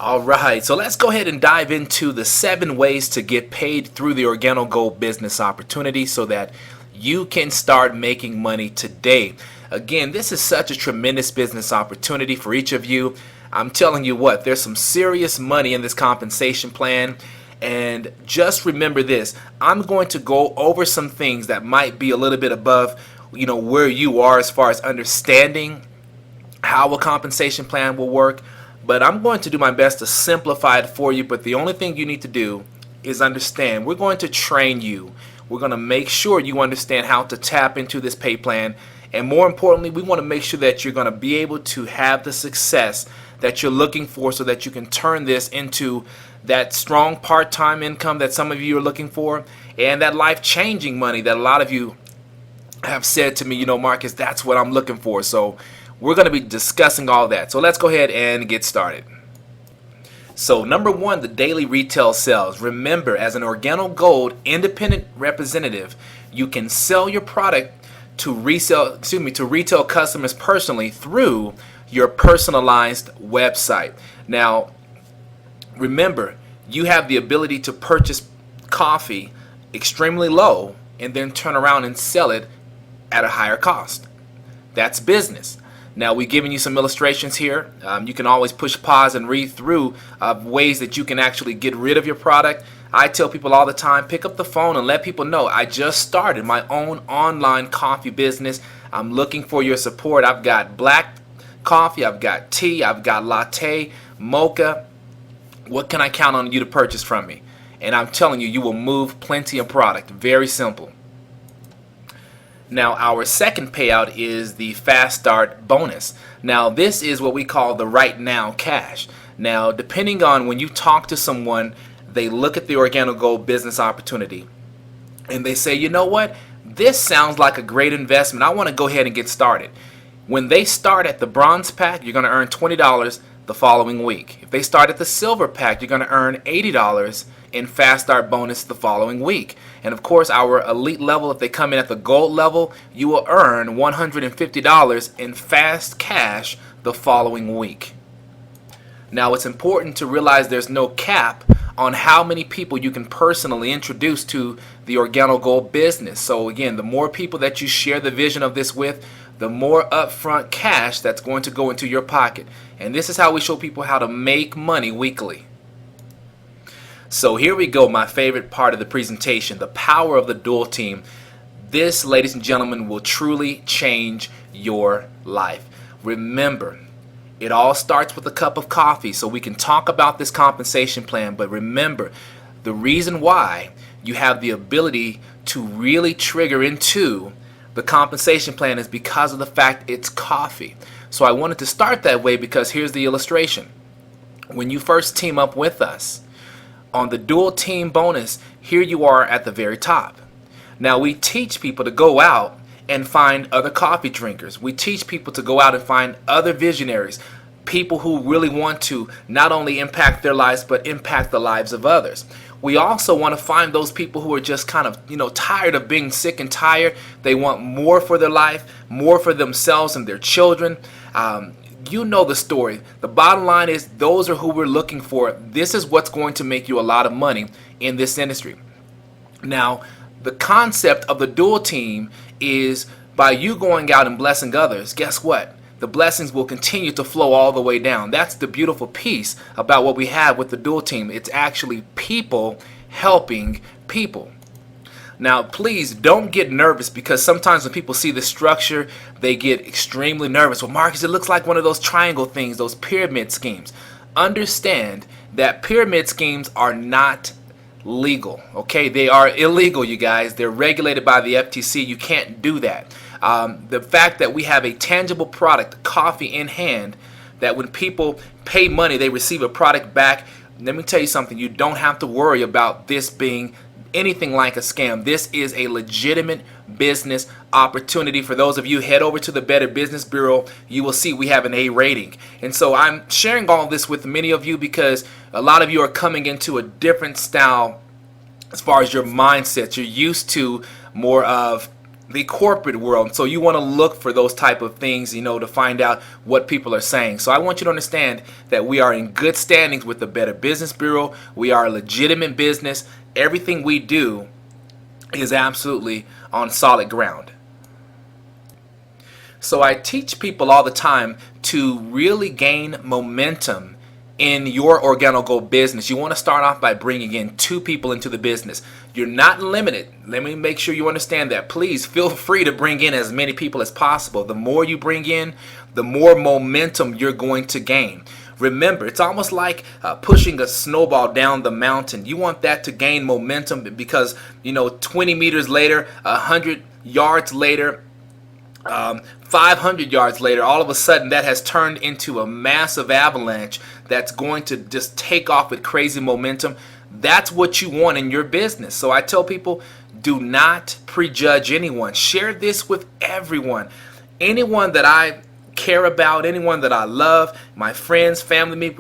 All right, so let's go ahead and dive into the 7 ways to get paid through the Organo Gold business opportunity so that you can start making money today. Again, this is such a tremendous business opportunity for each of you. I'm telling you what, there's some serious money in this compensation plan. And just remember this, I'm going to go over some things that might be a little bit above, where you are as far as understanding how a compensation plan will work. But I'm going to do my best to simplify it for you. But the only thing you need to do is understand. We're going to train you. We're going to make sure you understand how to tap into this pay plan. And more importantly, we want to make sure that you're going to be able to have the success that you're looking for so that you can turn this into that strong part-time income that some of you are looking for and that life-changing money that a lot of you have said to me, Marcus, that's what I'm looking for. So we're going to be discussing all that. So let's go ahead and get started. So number 1, the daily retail sales. Remember, as an Organo Gold independent representative, you can sell your product to retail customers personally through your personalized website. Now, remember, you have the ability to purchase coffee extremely low and then turn around and sell it at a higher cost. That's business. Now, we've given you some illustrations here. You can always push pause and read through ways that you can actually get rid of your product. I tell people all the time, pick up the phone and let people know I just started my own online coffee business. I'm looking for your support. I've got black coffee, I've got tea, I've got latte, mocha. What can I count on you to purchase from me? And I'm telling you, you will move plenty of product. Very simple. Now, our second payout is the Fast Start bonus. Now, this is what we call the right now cash. Now, depending on when you talk to someone, they look at the Organo Gold business opportunity and they say, you know what? This sounds like a great investment. I want to go ahead and get started. When they start at the bronze pack, you're going to earn $20 the following week. If they start at the silver pack, you're going to earn $80 in Fast Start bonus the following week. And of course, our elite level, if they come in at the gold level, you will earn $150 in fast cash the following week. Now, it's important to realize there's no cap on how many people you can personally introduce to the Organo Gold business. So again, the more people that you share the vision of this with, the more upfront cash that's going to go into your pocket. And this is how we show people how to make money weekly. So here we go, my favorite part of the presentation, the power of the dual team. This, ladies and gentlemen, will truly change your life. Remember, it all starts with a cup of coffee, so we can talk about this compensation plan. But remember, the reason why you have the ability to really trigger into the compensation plan is because of the fact it's coffee. So I wanted to start that way because here's the illustration. When you first team up with us, on the dual team bonus, here you are at the very top. Now, we teach people to go out and find other coffee drinkers. We teach people to go out and find other visionaries, people who really want to not only impact their lives, but impact the lives of others. We also want to find those people who are just kind of, tired of being sick and tired. They want more for their life, more for themselves and their children. You know the story. The bottom line is those are who we're looking for. This is what's going to make you a lot of money in this industry. Now, the concept of the dual team is by you going out and blessing others, guess what? The blessings will continue to flow all the way down. That's the beautiful piece about what we have with the dual team. It's actually people helping people. Now, please don't get nervous because sometimes when people see the structure, they get extremely nervous. Well, Marcus, it looks like one of those triangle things, those pyramid schemes. Understand that pyramid schemes are not legal, okay? They are illegal, you guys. They're regulated by the FTC. You can't do that. The fact that we have a tangible product, coffee in hand, that when people pay money, they receive a product back. Let me tell you something. You don't have to worry about this being anything like a scam. This is a legitimate business opportunity. For those of you, head over to the Better Business Bureau. You will see we have an A rating. And so I'm sharing all this with many of you because a lot of you are coming into a different style as far as your mindset. You're used to more of the corporate world. So you want to look for those type of things, to find out what people are saying. So I want you to understand that we are in good standings with the Better Business Bureau. We are a legitimate business. Everything we do is absolutely on solid ground. So I teach people all the time to really gain momentum in your Organo Gold business. You want to start off by bringing in 2 people into the business. You're not limited. Let me make sure you understand that. Please feel free to bring in as many people as possible. The more you bring in, the more momentum you're going to gain. Remember, it's almost like pushing a snowball down the mountain. You want that to gain momentum because, 20 meters later, 100 yards later, 500 yards later, all of a sudden that has turned into a massive avalanche that's going to just take off with crazy momentum. That's what you want in your business. So I tell people, do not prejudge anyone. Share this with everyone. Anyone that I care about, anyone that I love, my friends, family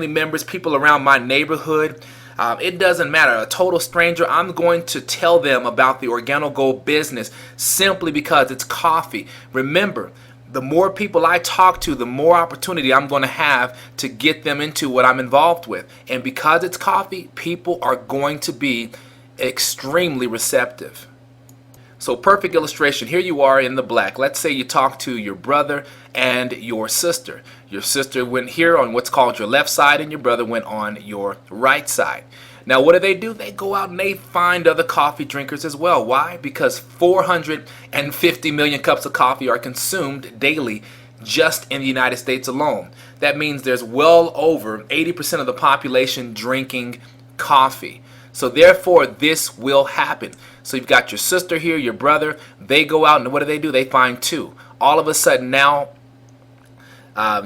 members, people around my neighborhood. It doesn't matter. A total stranger, I'm going to tell them about the Organo Gold business simply because it's coffee. Remember, the more people I talk to, the more opportunity I'm going to have to get them into what I'm involved with. And because it's coffee, people are going to be extremely receptive. So perfect illustration. Here you are in the black. Let's say you talk to your brother and your sister. Your sister went here on what's called your left side and your brother went on your right side. Now what do? They go out and they find other coffee drinkers as well. Why? Because 450 million cups of coffee are consumed daily just in the United States alone. That means there's well over 80% of the population drinking coffee. So therefore, this will happen. So you've got your sister here, your brother. They go out and what do? They find 2. All of a sudden now,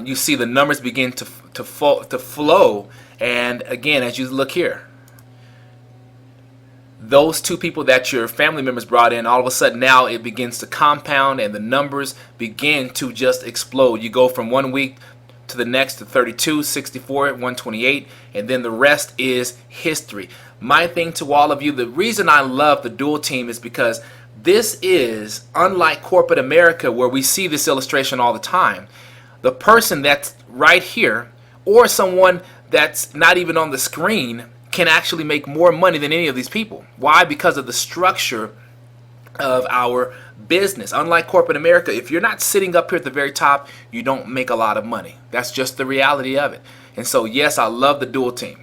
you see the numbers begin to flow. And again, as you look here, those 2 people that your family members brought in, all of a sudden now it begins to compound and the numbers begin to just explode. You go from 1 week to the next to 32, 64, 128, and then the rest is history. My thing to all of you, the reason I love the dual team is because this is unlike corporate America where we see this illustration all the time. The person that's right here or someone that's not even on the screen can actually make more money than any of these people. Why? Because of the structure of our business. Unlike corporate America, if you're not sitting up here at the very top, you don't make a lot of money. That's just the reality of it. And so yes, I love the dual team.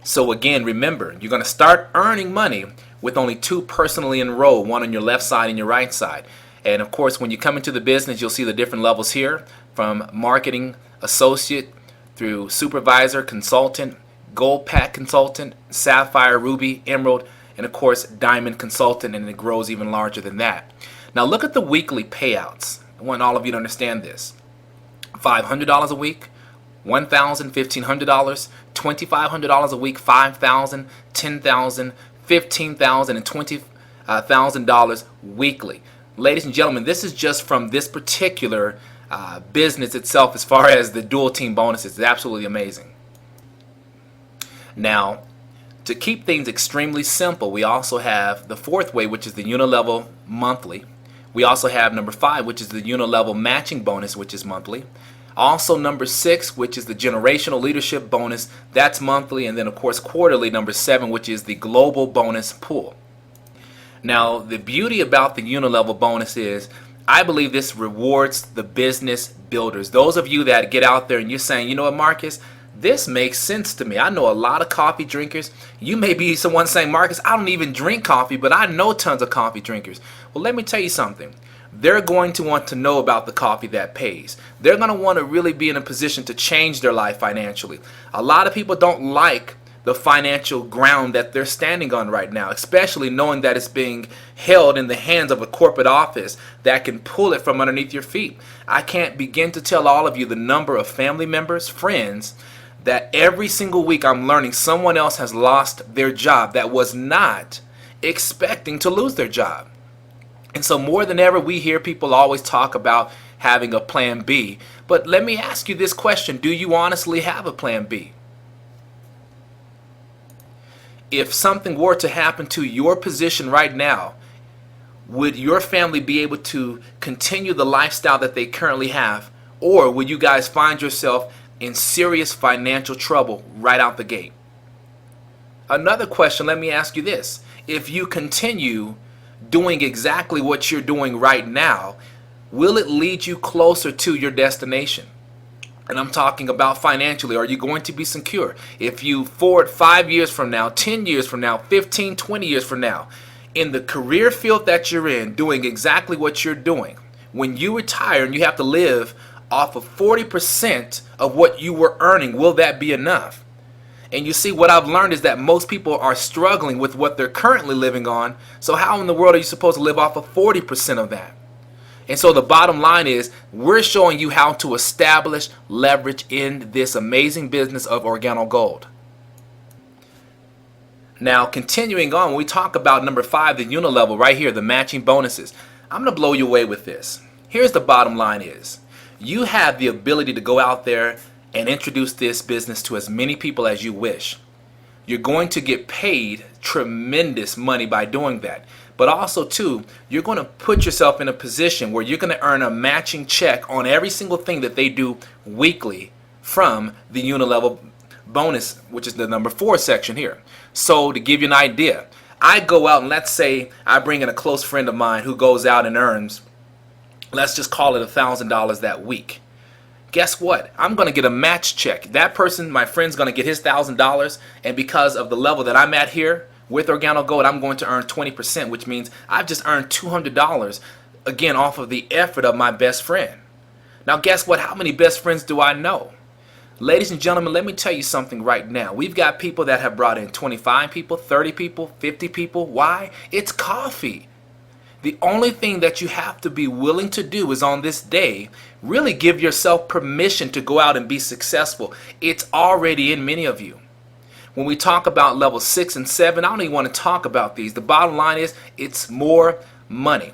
So again, remember, you're going to start earning money with only 2 personally enrolled, one on your left side and your right side. And of course, when you come into the business, you'll see the different levels here from marketing associate through supervisor, consultant, gold pack consultant, sapphire, ruby, emerald, and of course diamond consultant, and it grows even larger than that. Now look at the weekly payouts. I want all of you to understand this. $500 a week, $1,000, $1,500, $2,500 a week, $5,000, $10,000, $15,000, and $20,000 weekly. Ladies and gentlemen, this is just from this particular business itself as far as the dual team bonuses. It's absolutely amazing. Now, to keep things extremely simple, we also have the 4th way, which is the unilevel monthly. We also have number 5, which is the unilevel matching bonus, which is monthly. Also number 6, which is the generational leadership bonus, that's monthly. And then of course quarterly, number 7, which is the global bonus pool. Now the beauty about the unilevel bonus is I believe this rewards the business builders. Those of you that get out there and you're saying, you know what, Marcus, this makes sense to me. I know a lot of coffee drinkers. You may be someone saying, Marcus, I don't even drink coffee, but I know tons of coffee drinkers. Well, let me tell you something. They're going to want to know about the coffee that pays. They're going to want to really be in a position to change their life financially. A lot of people don't like the financial ground that they're standing on right now, especially knowing that it's being held in the hands of a corporate office that can pull it from underneath your feet. I can't begin to tell all of you the number of family members, friends, that every single week I'm learning someone else has lost their job that was not expecting to lose their job. And so more than ever, we hear people always talk about having a plan B. But let me ask you this question. Do you honestly have a plan B? If something were to happen to your position right now, would your family be able to continue the lifestyle that they currently have? Or would you guys find yourself in serious financial trouble right out the gate? Another question, let me ask you this. If you continue doing exactly what you're doing right now, will it lead you closer to your destination? And I'm talking about financially. Are you going to be secure? If you forward 5 years from now, 10 years from now, 15, 20 years from now, in the career field that you're in, doing exactly what you're doing, when you retire and you have to live off of 40% of what you were earning, will that be enough? And you see, what I've learned is that most people are struggling with what they're currently living on. So how in the world are you supposed to live off of 40% of that? And so the bottom line is, we're showing you how to establish leverage in this amazing business of Organo Gold. Now, continuing on, we talk about number 5, the unilevel right here, the matching bonuses. I'm going to blow you away with this. Here's the bottom line is, you have the ability to go out there and introduce this business to as many people as you wish. You're going to get paid tremendous money by doing that. But also, too, you're going to put yourself in a position where you're going to earn a matching check on every single thing that they do weekly from the unilevel bonus, which is the number 4 section here. So to give you an idea, I go out and let's say I bring in a close friend of mine who goes out and earns, let's just call it $1,000 that week. Guess what? I'm going to get a match check. That person, my friend's going to get his $1,000, and because of the level that I'm at here with Organo Gold, I'm going to earn 20%, which means I've just earned $200, again, off of the effort of my best friend. Now, guess what? How many best friends do I know? Ladies and gentlemen, let me tell you something right now. We've got people that have brought in 25 people, 30 people, 50 people. Why? It's coffee. The only thing that you have to be willing to do is on this day, really give yourself permission to go out and be successful. It's already in many of you. When we talk about level 6 and 7, I don't even want to talk about these. The bottom line is, it's more money.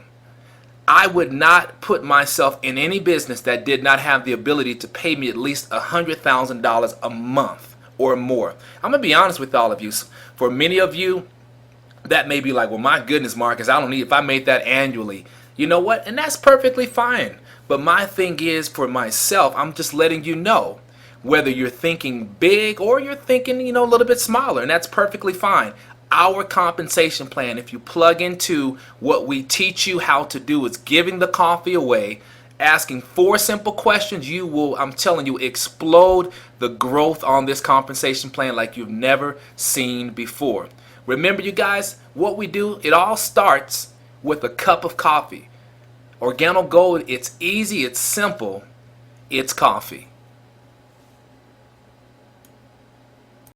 I would not put myself in any business that did not have the ability to pay me at least $100,000 a month or more. I'm going to be honest with all of you. For many of you, that may be like, well, my goodness, Marcus, I don't need, if I made that annually. You know what? And that's perfectly fine. But my thing is, for myself, I'm just letting you know, whether you're thinking big or you're thinking, a little bit smaller, and that's perfectly fine. Our compensation plan, if you plug into what we teach you how to do, is giving the coffee away, asking 4 simple questions. You will, I'm telling you, explode the growth on this compensation plan like you've never seen before. Remember, you guys, what we do, it all starts with a cup of coffee. Organo Gold, it's easy, it's simple, it's coffee.